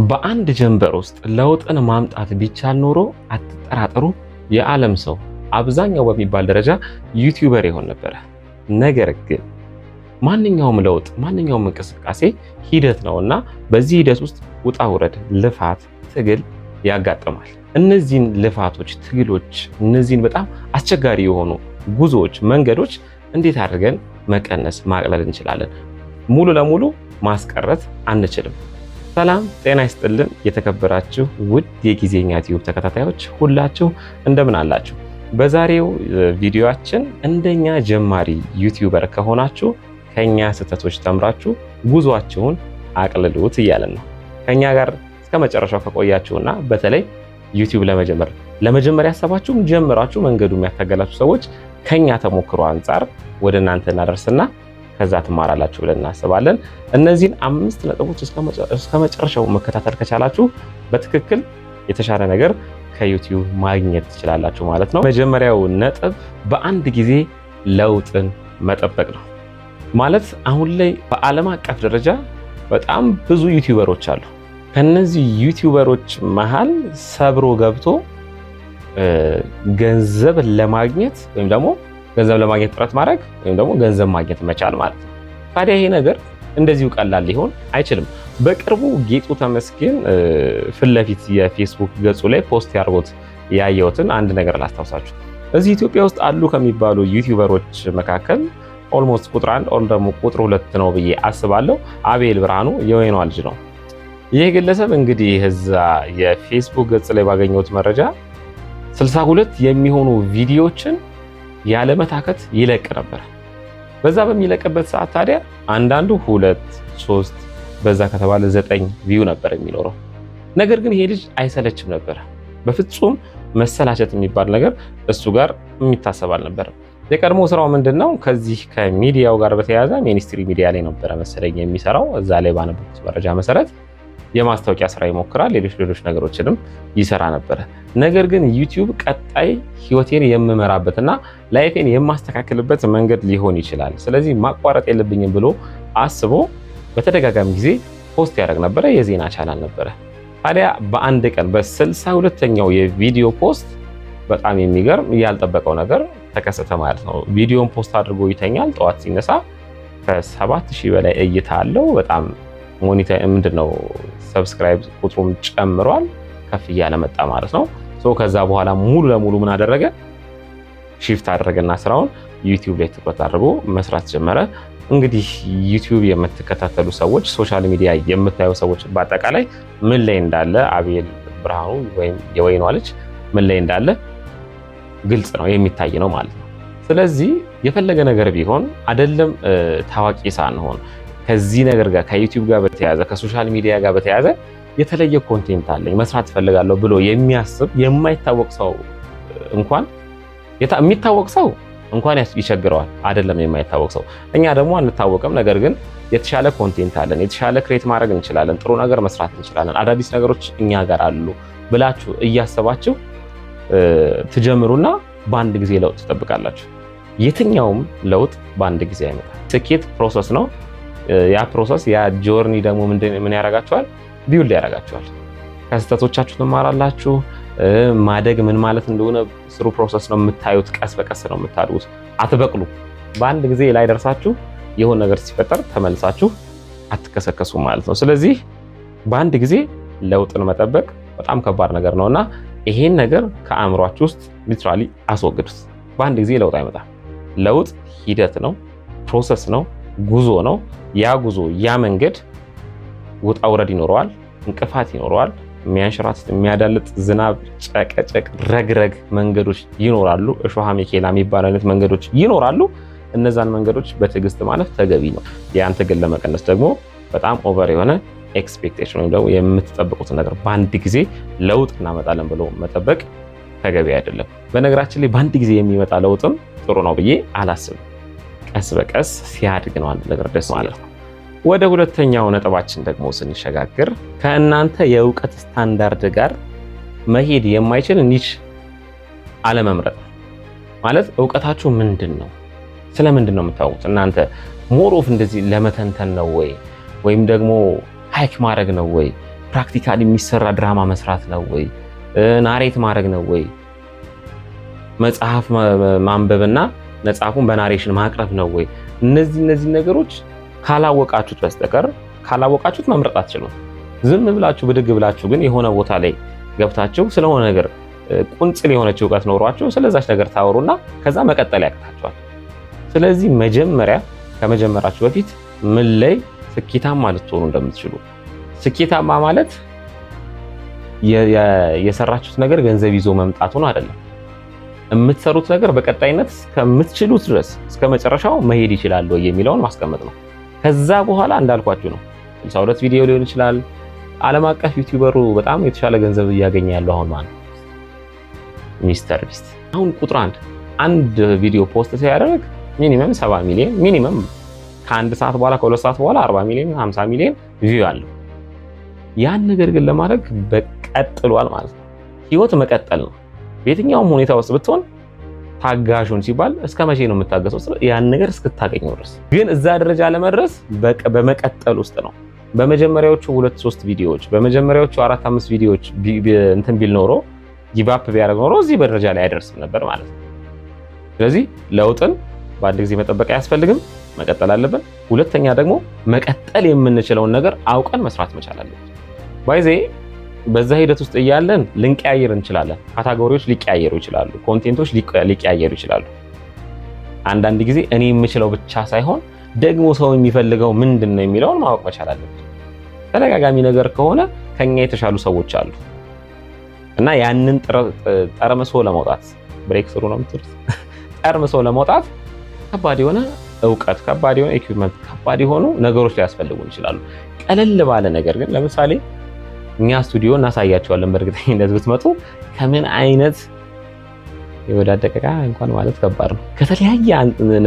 በአንድ ጀንበር ውስጥ ለውጥን ማምጣት ቢቻል ኖሮ አትጠራጠሩ የዓለም ሰው አብዛኛው በሚባል ደረጃ ዩቲዩበር ይሆን ነበር። ነገር ግን ማንኛውም ለውጥ ማንኛውም እንቅስቃሴ ሂደት ነውና በዚህ ሂደት ውስጥ ውጣ ውረድ፣ ልፋት፣ ትግል ያጋጥማል። እነዚህን ልፋቶች፣ ትግሎች፣ እነዚህን በጣም አስቸጋሪ የሆኑ ጉዞዎች፣ መንገዶች እንዴት አድርገን መቀነስ ማቅለል እንችላለን? ሙሉ ለሙሉ ማስቀረት አንችልም። ሰላም ጤና ይስጥልን። የተከበራችሁ ውድ የጊዜኛ ቲዩብ ተከታታዮች ሁላችሁ እንደምን አላችሁ? በዛሬው ቪዲዮአችን እንደኛ ጀማሪ ዩቲዩበር ከሆናችሁ ከኛ ስህተቶች ተምራችሁ ጉዟችሁን አቅልሉት እያለን ነው። ከኛ ጋር እስከ መጨረሻው ከቆያችሁና በተለይ ዩቲዩብ ለመጀመር ያሰባችሁም ጀምራችሁ መንገዱ የሚያታገላችሁ ሰዎች ከኛ ተሞክሮ አንጻር ወደ እናንተ እናደርስና ከዛ ትማራላችሁ ብለን እናስባለን። እነዚህን 5 ነጥቦች እስከ መጨረሻው መከታተል ከቻላችሁ በትክክል የተሻለ ነገር ከዩቲዩብ ማግኘት ትችላላችሁ ማለት ነው። መጀመሪያው ነጥብ በአንድ ጊዜ ለውጥን መጠበቅ ነው። ማለት አሁን ላይ በዓለም አቀፍ ደረጃ በጣም ብዙ ዩቲዩበሮች አሉ። ከነዚህ ዩቲዩበሮች መሃል ሰብሮ ገብቶ ገንዘብ ለማግኘት ወይም ደግሞ ገንዘብ ለማግኘት ጥረት ማድረግ ወይም ደግሞ ገንዘብ ማግኘት መቻል ማለት ነው። ታዲያ ይሄ ነገር እንደዚሁ ቀላል ሊሆን አይችልም። በቅርቡ ጌጡ ተመስገን ፊት ለፊት የፌስቡክ ገጹ ላይ ፖስት ያርጎት ያየሁትን አንድ ነገር ላስታውሳችሁ። እዚህ ኢትዮጵያ ውስጥ አሉ ከሚባሉ ዩቲዩበሮች መካከል ኦልሞስት ቁጥር 1 ኦል ደግሞ ቁጥር 2 ነው ብዬ አስባለሁ። አቤል ብርሃኑ የወይኗ ልጅ ነው። ይህ ግለሰብ እንግዲህ እዛ የፌስቡክ ገጽ ላይ ባገኘሁት መረጃ 62 የሚሆኑ ቪዲዮዎችን ያለመታከት ይለቅ ነበር። በዛ በሚለቅበት ሰዓት ታዲያ አንዳንዱ 2 3 በዛ ከተባለ 9 ቪው ነበር የሚኖረው። ነገር ግን ይሄ ልጅ አይሰለችም ነበር። በፍጹም መሰላቸት የሚባል ነገር እሱ ጋር የሚታሰብ አልነበረም። የቀድሞ ስራው ምንድነው? ከዚህ ከሚዲያው ጋር በተያያዘ ሚኒስትሪ ሚዲያ ላይ ነበረ መሰለኝ የሚሰራው። እዛ ላይ ባነበብኩት መረጃ መሰረት የማስታወቂያ ስራ ይሞክራል፣ ሌሎች ነገሮችንም ይሰራ ነበረ። ነገር ግን ዩቲዩብ ቀጣይ ህይወቴን የምመራበትና ላይፌን የማስተካከልበት መንገድ ሊሆን ይችላል፣ ስለዚህ ማቋረጥ የለብኝም ብሎ አስቦ በተደጋጋሚ ጊዜ ፖስት ያደርግ ነበረ። የዜና ቻናል ነበረ። ታዲያ በአንድ ቀን በ62ኛው የቪዲዮ ፖስት በጣም የሚገርም ያልጠበቀው ነገር ተከሰተ ማለት ነው። ቪዲዮን ፖስት አድርጎ ይተኛል። ጠዋት ሲነሳ ከ7000 በላይ እይታ አለው። በጣም ሞኒታይዝ ምንድነው ሰብስክራይብ ቁጥሩም ጨምሯል፣ ከፍ እያለ መጣ ማለት ነው። ከዛ በኋላ ሙሉ ለሙሉ ምን አደረገ? ሺፍት አደረገና ስራውን ዩቲዩብ ላይ ትኩረት አድርጎ መስራት ጀመረ። እንግዲህ ዩቲዩብ የምትከታተሉ ሰዎች፣ ሶሻል ሚዲያ የምታዩ ሰዎች በአጠቃላይ ምን ላይ እንዳለ አቤል ብርሃኑ ወይም የወይኗ ልጅ ምን ላይ እንዳለ ግልጽ ነው፣ የሚታይ ነው ማለት ነው። ስለዚህ የፈለገ ነገር ቢሆን አይደለም ታዋቂ ሳንሆን ከዚህ ነገር ጋር ከዩቲዩብ ጋር በተያያዘ ከሶሻል ሚዲያ ጋር በተያያዘ የተለየ ኮንቴንት አለኝ መስራት ፈልጋለሁ ብሎ የሚያስብ የማይታወቅ ሰው እንኳን የሚታወቅ ሰው እንኳን ይቸግረዋል፣ አይደለም የማይታወቅ ሰው። እኛ ደግሞ አንታወቅም፣ ነገር ግን የተሻለ ኮንቴንት አለን፣ የተሻለ ክሬት ማድረግ እንችላለን፣ ጥሩ ነገር መስራት እንችላለን፣ አዳዲስ ነገሮች እኛ ጋር አሉ ብላችሁ እያሰባችሁ ትጀምሩና በአንድ ጊዜ ለውጥ ትጠብቃላችሁ። የትኛውም ለውጥ በአንድ ጊዜ አይመጣም። ስኬት ፕሮሰስ ነው። ያ ፕሮሰስ ያ ጆርኒ ደግሞ ምን ያደርጋችኋል? ቢውልድ ያደርጋችኋል። ከስህተቶቻችሁ ትማራላችሁ። ማደግ ምን ማለት እንደሆነ ስሩ ፕሮሰስ ነው የምታዩት። ቀስ በቀስ ነው የምታድጉት። አትበቅሉ። በአንድ ጊዜ ላይ ደርሳችሁ የሆነ ነገር ሲፈጠር ተመልሳችሁ አትከሰከሱ ማለት ነው። ስለዚህ በአንድ ጊዜ ለውጥን መጠበቅ በጣም ከባድ ነገር ነውና ይሄን ነገር ከአእምሯችሁ ውስጥ ሊትራሊ አስወግዱት። በአንድ ጊዜ ለውጥ አይመጣም። ለውጥ ሂደት ነው፣ ፕሮሰስ ነው፣ ጉዞ ነው። ያ ጉዞ ያ መንገድ ውጣ ውረድ ይኖረዋል፣ እንቅፋት ይኖረዋል፣ የሚያንሸራትት የሚያዳልጥ ዝናብ፣ ጨቀጨቅ፣ ረግረግ መንገዶች ይኖራሉ። እሾሃ ሚኬላ የሚባል አይነት መንገዶች ይኖራሉ። እነዛን መንገዶች በትዕግስት ማለፍ ተገቢ ነው። ያን ትግል ለመቀነስ ደግሞ በጣም ኦቨር የሆነ ኤክስፔክቴሽን ወይም ደግሞ የምትጠብቁት ነገር በአንድ ጊዜ ለውጥ እናመጣለን ብሎ መጠበቅ ተገቢ አይደለም። በነገራችን ላይ በአንድ ጊዜ የሚመጣ ለውጥም ጥሩ ነው ብዬ አላስብም። ቀስ በቀስ ሲያድግ ነው አንድ ነገር ደስ ማለት ነው። ወደ ሁለተኛው ነጥባችን ደግሞ ስንሸጋግር ከእናንተ የእውቀት ስታንዳርድ ጋር መሄድ የማይችል ኒሽ አለመምረጥ ማለት እውቀታችሁ ምንድን ነው? ስለምንድን ነው የምታውቁት? እናንተ ሞር ኦፍ እንደዚህ ለመተንተን ነው ወይም ደግሞ ሃይክ ማድረግ ነው ፕራክቲካሊ የሚሰራ ድራማ መስራት ነው ወይ? ናሬት ማድረግ ነው ወይ? መጽሐፍ ማንበብና መጽሐፉን በናሬሽን ማቅረብ ነው ወይ? እነዚህ ነገሮች ካላወቃችሁት በስተቀር ካላወቃችሁት መምረጥ አትችሉም። ዝም ብላችሁ ብድግ ብላችሁ ግን የሆነ ቦታ ላይ ገብታችሁ ስለሆነ ነገር ቁንጽል የሆነች እውቀት ኖሯችሁ ስለዛች ነገር ታወሩና ከዛ መቀጠል ያቅታችኋል። ስለዚህ መጀመሪያ ከመጀመራችሁ በፊት ምን ላይ ስኬታማ ልትሆኑ እንደምትችሉ። ስኬታማ ማለት የሰራችሁት ነገር ገንዘብ ይዞ መምጣቱ ነው አይደለም። የምትሰሩት ነገር በቀጣይነት እስከምትችሉት ድረስ እስከ መጨረሻው መሄድ ይችላል ወይ የሚለውን ማስቀመጥ ነው። ከዛ በኋላ እንዳልኳችሁ ነው 62 ቪዲዮ ሊሆን ይችላል። ዓለም አቀፍ ዩቲዩበሩ በጣም የተሻለ ገንዘብ እያገኘ ያለው አሁን ማለት ሚስተር ቢስት አሁን ቁጥር አንድ ቪዲዮ ፖስት ሲያደርግ ሚኒመም 70 ሚሊዮን ሚኒመም ከአንድ ሰዓት በኋላ ከሁለት ሰዓት በኋላ 40 ሚሊዮን 50 ሚሊዮን ቪው አለው። ያን ነገር ግን ለማድረግ በቀጥሏል ማለት ነው። ህይወት መቀጠል ነው። በየትኛውም ሁኔታ ውስጥ ብትሆን ታጋሹን ሲባል እስከ መቼ ነው የምታገሰው? ያን ነገር እስክታገኘው ድረስ። ግን እዛ ደረጃ ለመድረስ በመቀጠል ውስጥ ነው። በመጀመሪያዎቹ 2-3 ቪዲዮዎች በመጀመሪያዎቹ 4-5 ቪዲዮዎች እንትን ቢል ኖሮ ጊቫፕ ቢያደርግ ኖሮ እዚህ በደረጃ ላይ አይደርስም ነበር ማለት ነው። ስለዚህ ለውጥን በአንድ ጊዜ መጠበቅ አያስፈልግም፣ መቀጠል አለብን። ሁለተኛ ደግሞ መቀጠል የምንችለውን ነገር አውቀን መስራት መቻል አለብን። ባይዜ በዛ ሂደት ውስጥ እያለን ልንቀያየር እንችላለን። ካታጎሪዎች ሊቀያየሩ ይችላሉ፣ ኮንቴንቶች ሊቀያየሩ ይችላሉ። አንዳንድ ጊዜ እኔ የምችለው ብቻ ሳይሆን ደግሞ ሰው የሚፈልገው ምንድን ነው የሚለውን ማወቅ መቻል አለብን። ተደጋጋሚ ነገር ከሆነ ከኛ የተሻሉ ሰዎች አሉ እና ያንን ጠርምሶ ለመውጣት ብሬክ ስሩ ነው የምትሉት ጠርምሶ ለመውጣት ከባድ የሆነ እውቀት፣ ከባድ የሆነ ኢኩዊፕመንት፣ ከባድ የሆኑ ነገሮች ሊያስፈልጉን ይችላሉ። ቀለል ባለ ነገር ግን ለምሳሌ እኛ ስቱዲዮ እናሳያቸዋለን። በእርግጠኝነት ብትመጡ ከምን አይነት የወዳደቀ እንኳን ማለት ከባድ ነው። ከተለያየ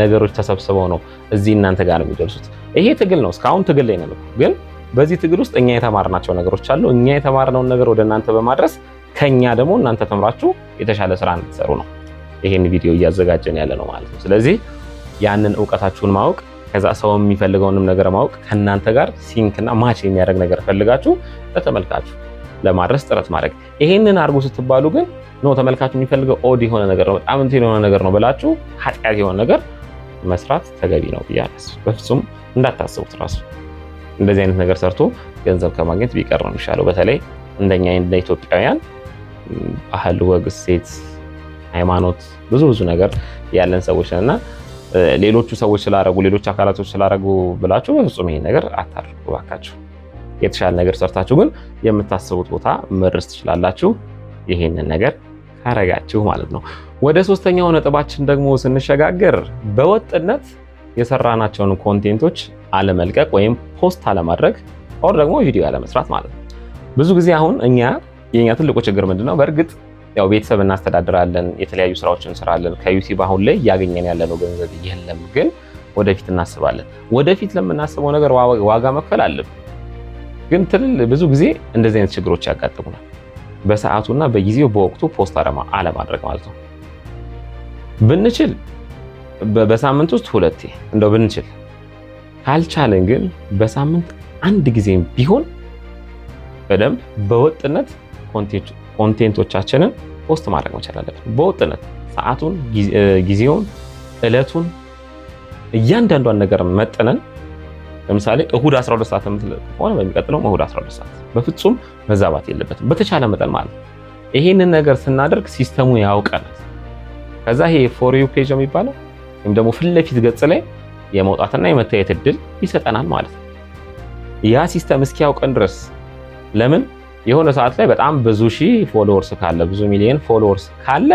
ነገሮች ተሰብስበው ነው እዚህ እናንተ ጋር የሚደርሱት። ይሄ ትግል ነው። እስካሁን ትግል ላይ ነው። ግን በዚህ ትግል ውስጥ እኛ የተማርናቸው ነገሮች አሉ። እኛ የተማርነውን ነገር ወደ እናንተ በማድረስ ከኛ ደግሞ እናንተ ተምራችሁ የተሻለ ስራ እንድትሰሩ ነው ይሄን ቪዲዮ እያዘጋጀን ያለ ነው ማለት ነው። ስለዚህ ያንን እውቀታችሁን ማወቅ ከዛ ሰው የሚፈልገውንም ነገር ማወቅ ከእናንተ ጋር ሲንክና ማች የሚያደርግ ነገር ፈልጋችሁ ለተመልካቹ ለማድረስ ጥረት ማድረግ። ይሄንን አድርጉ ስትባሉ ግን ነው ተመልካቹ የሚፈልገው ኦድ የሆነ ነገር ነው፣ በጣም እንትን የሆነ ነገር ነው ብላችሁ ኃጢአት የሆነ ነገር መስራት ተገቢ ነው ብያለሁ። በፍጹም እንዳታስቡት። ራሱ እንደዚህ አይነት ነገር ሰርቶ ገንዘብ ከማግኘት ቢቀር ነው የሚሻለው። በተለይ እንደኛ እንደ ኢትዮጵያውያን ባህል፣ ወግ፣ እሴት፣ ሃይማኖት ብዙ ነገር ያለን ሰዎች ነንና ሌሎቹ ሰዎች ስላረጉ ሌሎች አካላቶች ስላረጉ ብላችሁ በፍጹም ይሄን ነገር አታድርጉ ባካችሁ። የተሻለ ነገር ሰርታችሁ ግን የምታስቡት ቦታ መድረስ ትችላላችሁ። ይሄንን ነገር ካረጋችሁ ማለት ነው። ወደ ሶስተኛው ነጥባችን ደግሞ ስንሸጋገር በወጥነት የሰራናቸውን ኮንቴንቶች አለመልቀቅ ወይም ፖስት አለማድረግ ኦር ደግሞ ቪዲዮ አለመስራት ማለት ነው። ብዙ ጊዜ አሁን የኛ ትልቁ ችግር ምንድነው? በእርግጥ ያው ቤተሰብ እናስተዳድራለን፣ የተለያዩ ስራዎችን እንሰራለን። ከዩቲዩብ አሁን ላይ እያገኘን ያለነው ገንዘብ የለም፣ ግን ወደፊት እናስባለን። ወደፊት ለምናስበው ነገር ዋጋ መክፈል አለብን። ግን ብዙ ጊዜ እንደዚህ አይነት ችግሮች ያጋጥሙናል። በሰዓቱና በጊዜው በወቅቱ ፖስት አለማድረግ ማለት ነው። ብንችል በሳምንት ውስጥ 2 እንደው ብንችል፣ ካልቻለን ግን በሳምንት 1 ጊዜም ቢሆን በደንብ በወጥነት ኮንቴንቶቻችንን ፖስት ማድረግ መቻል አለብን። በወጥነት ሰዓቱን፣ ጊዜውን፣ እለቱን እያንዳንዷን ነገር መጥነን ለምሳሌ እሁድ 12 ሰዓት የምትለቁ ከሆነ በሚቀጥለው እሁድ 12 ሰዓት በፍጹም መዛባት የለበትም። በተቻለ መጠን ማለት ነው። ይሄንን ነገር ስናደርግ ሲስተሙ ያውቀናል። ከዛ ይሄ ፎር ዩ ፔጅ የሚባለው ወይም ደግሞ ፊት ለፊት ገጽ ላይ የመውጣትና የመታየት እድል ይሰጠናል ማለት ነው። ያ ሲስተም እስኪያውቀን ድረስ ለምን የሆነ ሰዓት ላይ በጣም ብዙ ሺህ ፎሎወርስ ካለ ብዙ ሚሊዮን ፎሎወርስ ካለ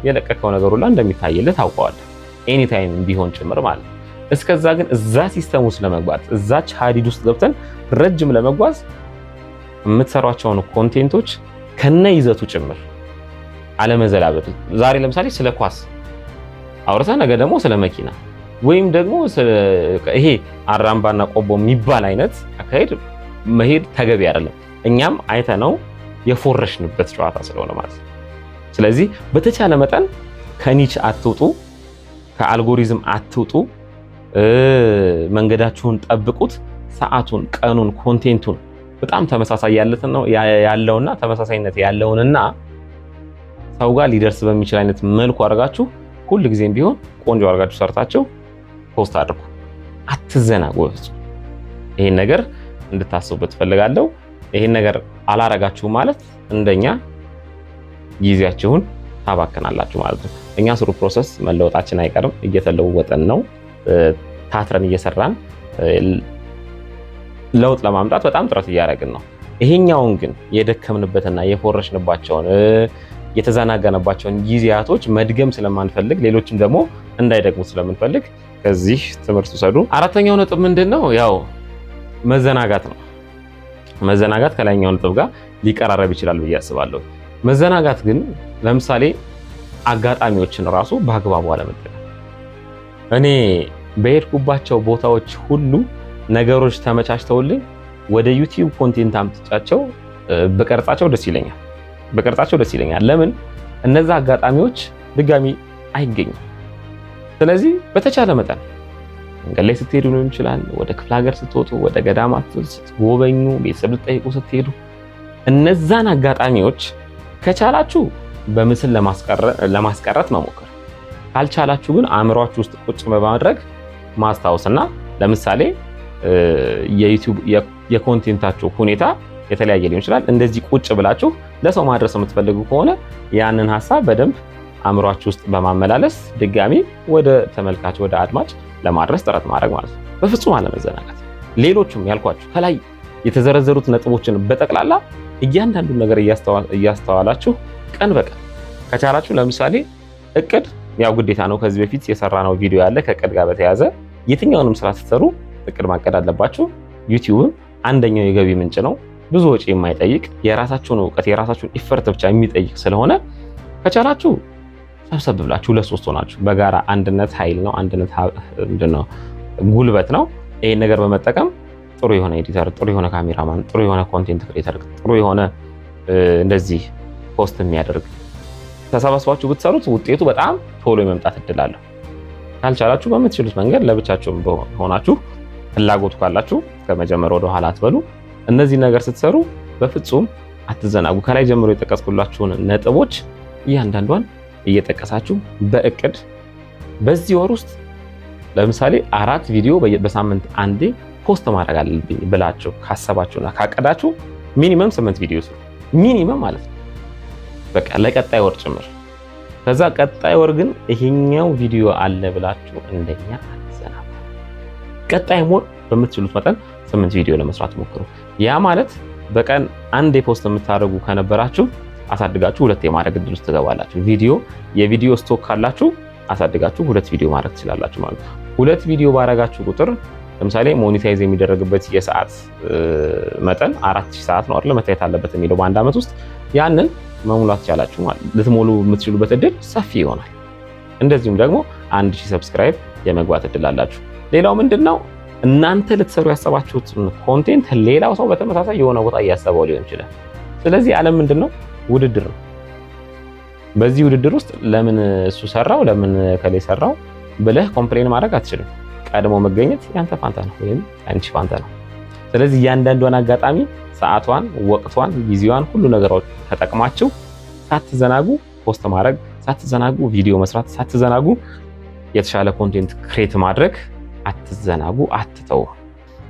የለቀቀው ነገር ሁሉ እንደሚታይልህ ታውቀዋለህ፣ ኤኒ ታይም ቢሆን ጭምር ማለት ነው። እስከዛ ግን እዛ ሲስተም ውስጥ ለመግባት እዛች ሀዲድ ውስጥ ገብተን ረጅም ለመጓዝ የምትሰሯቸውን ኮንቴንቶች ከነ ይዘቱ ጭምር አለመዘላበጥ። ዛሬ ለምሳሌ ስለ ኳስ አውርተህ ነገ ደግሞ ስለ መኪና ወይም ደግሞ ይሄ አራምባና ቆቦ የሚባል አይነት አካሄድ መሄድ ተገቢ አይደለም። እኛም አይተነው የፎረሽንበት ጨዋታ ስለሆነ ማለት ነው። ስለዚህ በተቻለ መጠን ከኒች አትውጡ፣ ከአልጎሪዝም አትውጡ፣ መንገዳችሁን ጠብቁት። ሰዓቱን፣ ቀኑን፣ ኮንቴንቱን በጣም ተመሳሳይ ያለውና ተመሳሳይነት ያለውንና ሰው ጋር ሊደርስ በሚችል አይነት መልኩ አድርጋችሁ ሁል ጊዜም ቢሆን ቆንጆ አድርጋችሁ ሰርታችሁ ፖስት አድርጉ። አትዘናጉ። ይሄን ነገር እንድታስቡበት ፈልጋለሁ። ይሄን ነገር አላረጋችሁ ማለት እንደኛ ጊዜያችሁን ታባከናላችሁ ማለት ነው። እኛ ስሩ ፕሮሰስ መለወጣችን አይቀርም። እየተለወጠን ነው። ታትረን እየሰራን ለውጥ ለማምጣት በጣም ጥረት እያደረግን ነው። ይሄኛውን ግን የደከምንበትና የፎረሽንባቸውን የተዘናጋነባቸውን ጊዜያቶች መድገም ስለማንፈልግ ሌሎችም ደግሞ እንዳይደግሙ ስለምንፈልግ ከዚህ ትምህርት ውሰዱ። አራተኛው ነጥብ ምንድነው? ያው መዘናጋት ነው። መዘናጋት ከላይኛው ነጥብ ጋር ሊቀራረብ ይችላል ብዬ አስባለሁ። መዘናጋት ግን ለምሳሌ አጋጣሚዎችን ራሱ በአግባቡ አለመጠቀም። እኔ በሄድኩባቸው ቦታዎች ሁሉ ነገሮች ተመቻችተውልኝ ወደ ዩቲዩብ ኮንቴንት አምጥቻቸው በቀርጻቸው ደስ ይለኛል። ለምን? እነዛ አጋጣሚዎች ድጋሚ አይገኙም። ስለዚህ በተቻለ መጠን መንገድ ላይ ስትሄዱ ሊሆን ይችላል፣ ወደ ክፍለ ሀገር ስትወጡ፣ ወደ ገዳማት ስትጎበኙ፣ ቤተሰብ ልትጠይቁ ስትሄዱ እነዛን አጋጣሚዎች ከቻላችሁ በምስል ለማስቀረት መሞከር፣ ካልቻላችሁ ግን አእምሯችሁ ውስጥ ቁጭ በማድረግ ማስታወስና ለምሳሌ የዩቲዩብ የኮንቴንታችሁ ሁኔታ የተለያየ ሊሆን ይችላል። እንደዚህ ቁጭ ብላችሁ ለሰው ማድረስ የምትፈልጉ ከሆነ ያንን ሀሳብ በደንብ አእምሯችሁ ውስጥ በማመላለስ ድጋሚ ወደ ተመልካች ወደ አድማጭ ለማድረስ ጥረት ማድረግ ማለት ነው። በፍጹም አለመዘናጋት። ሌሎችም ያልኳችሁ ከላይ የተዘረዘሩት ነጥቦችን በጠቅላላ እያንዳንዱን ነገር እያስተዋላችሁ ቀን በቀን ከቻላችሁ ለምሳሌ እቅድ ያው ግዴታ ነው። ከዚህ በፊት የሰራነው ቪዲዮ ያለ ከእቅድ ጋር በተያያዘ የትኛውንም ስራ ስትሰሩ እቅድ ማቀድ አለባችሁ። ዩቲዩብም አንደኛው የገቢ ምንጭ ነው። ብዙ ወጪ የማይጠይቅ የራሳችሁን እውቀት የራሳችሁን ኢፈርት ብቻ የሚጠይቅ ስለሆነ ከቻላችሁ ሰብሰብ ብላችሁ ሁለት ሶስት ሆናችሁ በጋራ አንድነት ኃይል ነው። አንድነት ምንድነው? ጉልበት ነው። ይሄን ነገር በመጠቀም ጥሩ የሆነ ኤዲተር፣ ጥሩ የሆነ ካሜራማን፣ ጥሩ የሆነ ኮንቴንት ክሬተር፣ ጥሩ የሆነ እንደዚህ ፖስት የሚያደርግ ተሰባስባችሁ ብትሰሩት ውጤቱ በጣም ቶሎ የመምጣት እድል አለው። ካልቻላችሁ በምትችሉት መንገድ ለብቻችሁም ሆናችሁ ፍላጎቱ ካላችሁ ከመጀመር ወደ ኋላ አትበሉ። እነዚህ ነገር ስትሰሩ በፍጹም አትዘናጉ። ከላይ ጀምሮ የጠቀስኩላችሁን ነጥቦች እያንዳንዷን እየጠቀሳችሁ በእቅድ በዚህ ወር ውስጥ ለምሳሌ 4 ቪዲዮ በሳምንት አንዴ ፖስት ማድረግ አለብኝ ብላችሁ ካሰባችሁና ካቀዳችሁ ሚኒመም 8 ቪዲዮ ስሩ። ሚኒመም ማለት ነው። በቃ ለቀጣይ ወር ጭምር። ከዛ ቀጣይ ወር ግን ይሄኛው ቪዲዮ አለ ብላችሁ እንደኛ አትዘናጉ። ቀጣይ ወር በምትችሉት መጠን 8 ቪዲዮ ለመስራት ሞክሩ። ያ ማለት በቀን አንዴ ፖስት የምታደርጉ ከነበራችሁ አሳድጋችሁ 2 የማድረግ እድል ውስጥ ትገባላችሁ። የቪዲዮ ስቶክ ካላችሁ አሳድጋችሁ 2 ቪዲዮ ማድረግ ትችላላችሁ ማለት ነው። 2 ቪዲዮ ባረጋችሁ ቁጥር ለምሳሌ ሞኔታይዝ የሚደረግበት የሰዓት መጠን 4000 ሰዓት ነው አይደል መታየት አለበት የሚለው በአንድ ዓመት ውስጥ ያንን መሙላት ቻላችሁ ማለት ልትሞሉ የምትችሉበት እድል ሰፊ ይሆናል። እንደዚሁም ደግሞ 1000 ሰብስክራይብ የመግባት እድል አላችሁ። ሌላው ምንድነው? እናንተ ልትሰሩ ያሰባችሁት ኮንቴንት ሌላው ሰው በተመሳሳይ የሆነ ቦታ እያሰበው ሊሆን ይችላል። ስለዚህ ዓለም ምንድነው? ውድድር ነው። በዚህ ውድድር ውስጥ ለምን እሱ ሰራው ለምን ከሌ ሰራው ብለህ ኮምፕሌን ማድረግ አትችልም። ቀድሞ መገኘት ያንተ ፋንታ ነው ወይም አንቺ ፋንታ ነው። ስለዚህ እያንዳንዷን አጋጣሚ ሰዓቷን፣ ወቅቷን፣ ጊዜዋን ሁሉ ነገሮች ተጠቅማችሁ ሳትዘናጉ ፖስት ማድረግ፣ ሳትዘናጉ ቪዲዮ መስራት፣ ሳትዘናጉ የተሻለ ኮንቴንት ክሬት ማድረግ አትዘናጉ፣ አትተው።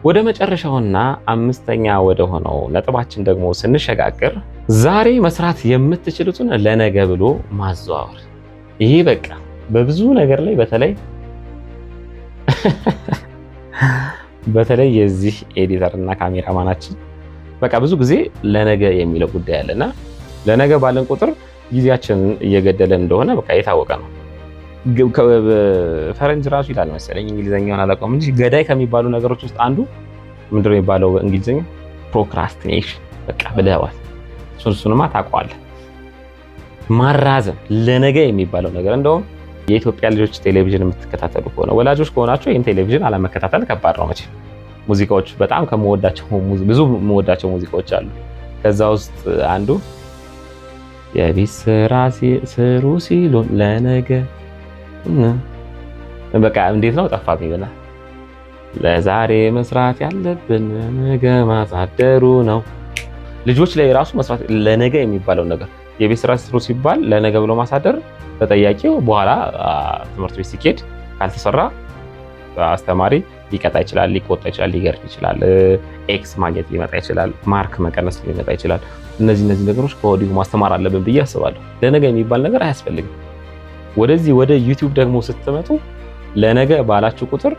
ወደ መጨረሻውና 5ኛ ወደ ሆነው ነጥባችን ደግሞ ስንሸጋገር ዛሬ መስራት የምትችሉትን ለነገ ብሎ ማዘዋወር። ይሄ በቃ በብዙ ነገር ላይ በተለይ የዚህ ኤዲተር እና ካሜራማናችን በቃ ብዙ ጊዜ ለነገ የሚለው ጉዳይ አለና ለነገ ባለን ቁጥር ጊዜያችንን እየገደለን እንደሆነ በቃ የታወቀ ነው። ፈረንጅ ራሱ ይላል መሰለኝ እንግሊዘኛውን አላውቀውም እንጂ ገዳይ ከሚባሉ ነገሮች ውስጥ አንዱ ምንድነው የሚባለው በእንግሊዘኛ? ፕሮክራስቲኔሽን በቃ ብለዋል። እሱንማ ታውቀዋለህ። ማራዘም ለነገ የሚባለው ነገር እንደውም የኢትዮጵያ ልጆች ቴሌቪዥን የምትከታተሉ ከሆነ ወላጆች ከሆናችሁ ይህን ቴሌቪዥን አለመከታተል ከባድ ነው መቼም። ሙዚቃዎች በጣም ብዙ የምወዳቸው ሙዚቃዎች አሉ። ከዛ ውስጥ አንዱ የቤት ስራ ስሩ ሲሉን ለነገ በቃ እንዴት ነው ጠፋብኝ ብለህ ለዛሬ መስራት ያለብን ነገ ማሳደሩ ነው። ልጆች ላይ ራሱ መስራት ለነገ የሚባለው ነገር የቤት ስራ ስሩ ሲባል ለነገ ብሎ ማሳደር ተጠያቂው በኋላ ትምህርት ቤት ሲኬድ ካልተሰራ አስተማሪ ሊቀጣ ይችላል፣ ሊቆጣ ይችላል፣ ሊገርፍ ይችላል፣ ኤክስ ማግኘት ሊመጣ ይችላል፣ ማርክ መቀነስ ሊመጣ ይችላል። እነዚህ ነገሮች ከወዲሁ ማስተማር አለብን ብዬ አስባለሁ። ለነገ የሚባል ነገር አያስፈልግም። ወደዚህ ወደ ዩቲዩብ ደግሞ ስትመጡ ለነገ ባላችሁ ቁጥር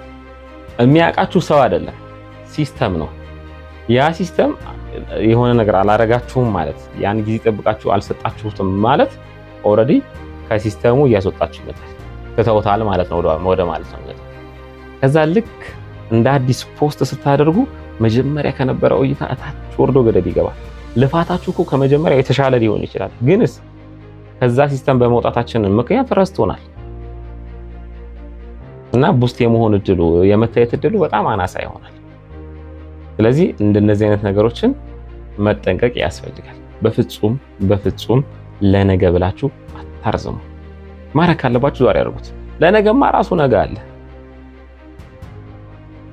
የሚያውቃችሁ ሰው አይደለም ሲስተም ነው። ያ ሲስተም የሆነ ነገር አላረጋችሁም ማለት ያን ጊዜ ጠብቃችሁ አልሰጣችሁትም ማለት ኦልሬዲ ከሲስተሙ እያስወጣችሁ ይመጣል፣ ትተውታል ማለት ነው ወደ ማለት ነው። ከዛ ልክ እንደ አዲስ ፖስት ስታደርጉ መጀመሪያ ከነበረው እይታ እታች ወርዶ ገደል ይገባል። ልፋታችሁ እኮ ከመጀመሪያው የተሻለ ሊሆን ይችላል፣ ግንስ ከዛ ሲስተም በመውጣታችን ምክንያት ረስቶናል እና ቡስት የመሆን እድሉ የመታየት እድሉ በጣም አናሳ ይሆናል። ስለዚህ እንደነዚህ አይነት ነገሮችን መጠንቀቅ ያስፈልጋል። በፍጹም ለነገ ብላችሁ አታርዝሙ። ማድረግ ካለባችሁ ዛሬ አድርጉት። ለነገማ ራሱ ነገ አለ።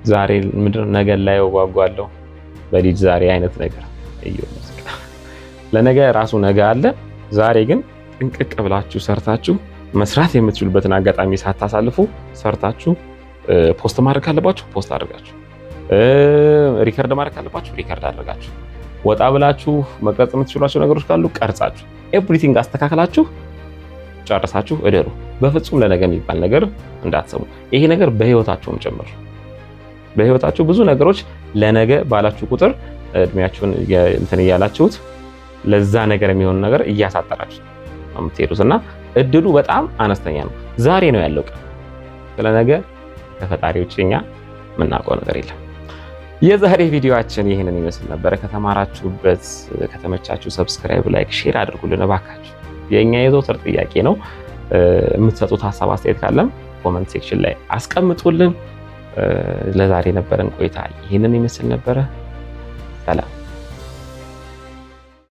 ዛሬ ምንድነው ነገ ላይ ወጓጓለሁ በልጅ ዛሬ አይነት ነገር ለነገ ራሱ ነገ አለ። ዛሬ ግን ጥንቅቅ ብላችሁ ሰርታችሁ መስራት የምትችሉበትን አጋጣሚ ሳታሳልፉ ሰርታችሁ ፖስት ማድረግ ካለባችሁ ፖስት አድርጋችሁ፣ ሪከርድ ማድረግ ካለባችሁ ሪከርድ አድርጋችሁ፣ ወጣ ብላችሁ መቅረጽ የምትችሏቸው ነገሮች ካሉ ቀርጻችሁ ኤቭሪቲንግ አስተካክላችሁ ጨርሳችሁ እደሩ። በፍጹም ለነገ የሚባል ነገር እንዳትሰሙ። ይሄ ነገር በህይወታችሁም ጭምር በህይወታችሁ ብዙ ነገሮች ለነገ ባላችሁ ቁጥር እድሜያችሁን እንትን እያላችሁት ለዛ ነገር የሚሆን ነገር እያሳጠራችሁ ነው የምትሄዱት እና እድሉ በጣም አነስተኛ ነው። ዛሬ ነው ያለው ቀን። ስለነገ ከፈጣሪ ውጭ እኛ የምናውቀው ነገር የለም። የዛሬ ቪዲዮአችን ይህንን ይመስል ነበረ። ከተማራችሁበት ከተመቻችሁ ሰብስክራይብ፣ ላይክ፣ ሼር አድርጉልን እባካችሁ። የኛ የዘወትር ጥያቄ ነው። የምትሰጡት ሀሳብ አስተያየት ካለም ኮመንት ሴክሽን ላይ አስቀምጡልን። ለዛሬ ነበረን ቆይታ ይህንን ይመስል ነበረ። ሰላም።